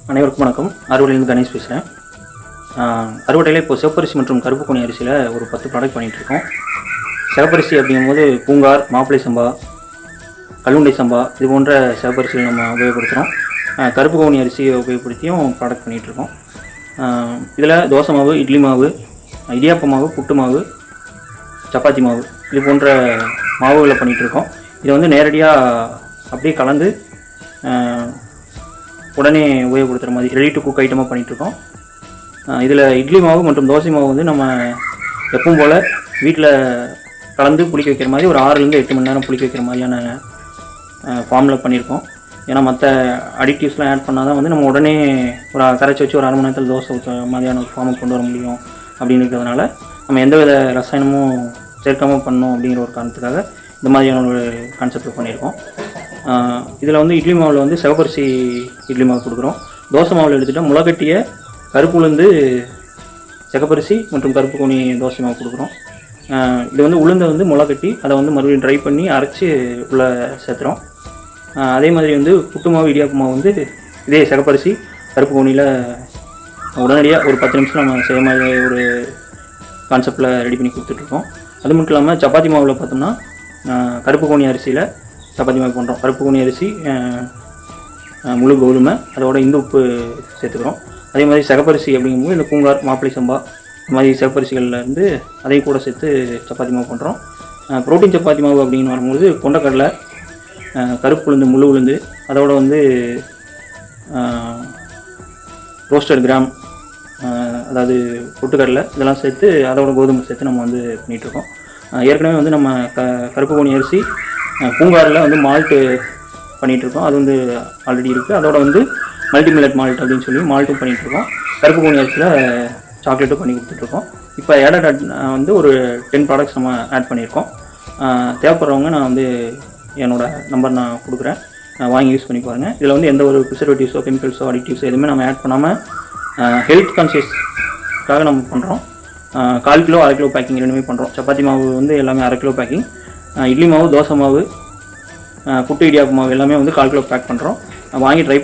அனைவருக்கும் வணக்கம். அறுவடையிலிருந்து கணேஷ் பேசுகிறேன். அறுவடையில் இப்போ சிவப்பரிசி மற்றும் கருப்பு கோணி அரிசியில் ஒரு 10 ப்ராடக்ட் பண்ணிகிட்ருக்கோம். சிவப்பரிசி அப்படிங்கும்போது பூங்கார், மாப்பிளை சம்பா, கல்லுண்டை சம்பா இது போன்ற சிவப்பரிசிகள் நம்ம உபயோகப்படுத்துகிறோம். கருப்பு கோணி அரிசியை உபயோகப்படுத்தியும் ப்ராடக்ட் பண்ணிகிட்ருக்கோம். இதில் தோசை மாவு, இட்லி மாவு, இடியாப்ப மாவு, புட்டு மாவு, சப்பாத்தி மாவு இது போன்ற மாவுகளை பண்ணிகிட்ருக்கோம். இதை வந்து நேரடியாக அப்படியே கலந்து உடனே உபயோகப்படுத்துகிற மாதிரி ரெடி டு குக் ஐட்டமாக பண்ணிகிட்ருக்கோம். இதில் இட்லி மாவு மற்றும் தோசை மாவு வந்து நம்ம எப்பவும் போல் வீட்டில் கலந்து புளிக்க வைக்கிற மாதிரி ஒரு 6லேருந்து 8 மணி நேரம் புளிக்க வைக்கிற மாதிரியான ஃபார்மில் பண்ணியிருக்கோம். ஏன்னா மற்ற அடிக்டிவ்ஸ்லாம் ஆட் பண்ணால் தான் வந்து நம்ம உடனே ஒரு கரைச்சி வச்சு ஒரு 1/2 மணி நேரத்தில் தோசை ஊற்ற மாதிரியான ஒரு ஃபார்மை கொண்டு வர முடியும் அப்படின்னு இருக்கிறதுனால நம்ம எந்தவித ரசாயனமும் சேர்க்காமல் பண்ணணும் அப்படிங்கிற ஒரு காரணத்துக்காக இந்த மாதிரியான ஒரு கான்செப்ட் பண்ணியிருக்கோம். இதில் வந்து இட்லி மாவில் வந்து சிவப்பரிசி இட்லி மாவு கொடுக்குறோம். தோசை மாவில் எடுத்துகிட்டால் முளைக்கட்டிய கருப்பு உளுந்து சிகப்பரிசி மற்றும் கருப்பு கோணி தோசை மாவு கொடுக்குறோம். இது வந்து உளுந்தை வந்து முளைக்கட்டி அதை வந்து மறுபடியும் ட்ரை பண்ணி அரைச்சி உள்ளே சேர்த்துறோம். அதே மாதிரி வந்து புட்டு மாவு, இடியாப்பு மாவு வந்து இதே சிகப்பரிசி கருப்பு கோணியில் உடனடியாக ஒரு 10 நிமிஷம் நம்ம செய்ய மாதிரி ஒரு கான்செப்டில் ரெடி பண்ணி கொடுத்துட்ருக்கோம். அது மட்டும் இல்லாமல் சப்பாத்தி மாவில் பார்த்தோம்னா கருப்பு கோணி அரிசியில் சப்பாத்தி மாவு பண்ணுறோம். கருப்பு கோணி அரிசி, முழு கோதுமை, அதோட இந்து உப்பு சேர்த்துக்கிறோம். அதே மாதிரி சிகப்பரிசி அப்படிங்கும்போது இந்த பூங்கார், மாப்பிளை சம்பா இந்த மாதிரி சிகப்பரிசிகள்லேருந்து அதையும் கூட சேர்த்து சப்பாத்தி மாவு பண்ணுறோம். ப்ரோட்டீன் சப்பாத்தி மாவு அப்படின்னு வரும்போது கொண்டக்கடலை, கருப்பு உளுந்து, முழு உளுந்து, அதோட வந்து ரோஸ்டட் கிராம், அதாவது பொட்டுக்கடலை இதெல்லாம் சேர்த்து அதோட கோதுமை சேர்த்து நம்ம வந்து பண்ணிகிட்ருக்கோம். ஏற்கனவே வந்து நம்ம கருப்பு கோணி அரிசி பூங்காரில் வந்து மால்ட்டு பண்ணிகிட்ருக்கோம். அது வந்து ஆல்ரெடி இருக்குது. அதோட வந்து மல்டி மில்லட் மால்ட் அப்படின்னு சொல்லி மால்ட்டும் பண்ணிகிட்ருக்கோம். கருப்பு கோணி அரிசியில் சாக்லேட்டும் பண்ணி கொடுத்துட்ருக்கோம். இப்போ ஆட் வந்து ஒரு 10 ப்ராடக்ட்ஸ் நம்ம ஆட் பண்ணியிருக்கோம். தேவைப்படுறவங்க நான் வந்து என்னோடய நம்பர் நான் கொடுக்குறேன், வாங்கி யூஸ் பண்ணி பாருங்கள். இதில் வந்து எந்த ஒரு ப்ரிசர்வேட்டிவ்ஸோ கெமிக்கல்ஸோ அடிக்டிவ்ஸோ எதுவுமே நம்ம ஆட் பண்ணாமல் ஹெல்த் கான்ஷியஸ்க்காக நம்ம பண்ணுறோம். 1/4 கிலோ 1/2 கிலோ பேக்கிங் ரெண்டுமே பண்ணுறோம். சப்பாத்தி மாவு வந்து எல்லாமே 1/2 கிலோ பேக்கிங், இட்லி மாவு, தோசை மாவு, புட்டு, இடியாப்பு மாவு எல்லாமே வந்து 1/4 கிலோ பேக் பண்ணுறோம். வாங்கி ட்ரை பண்ணி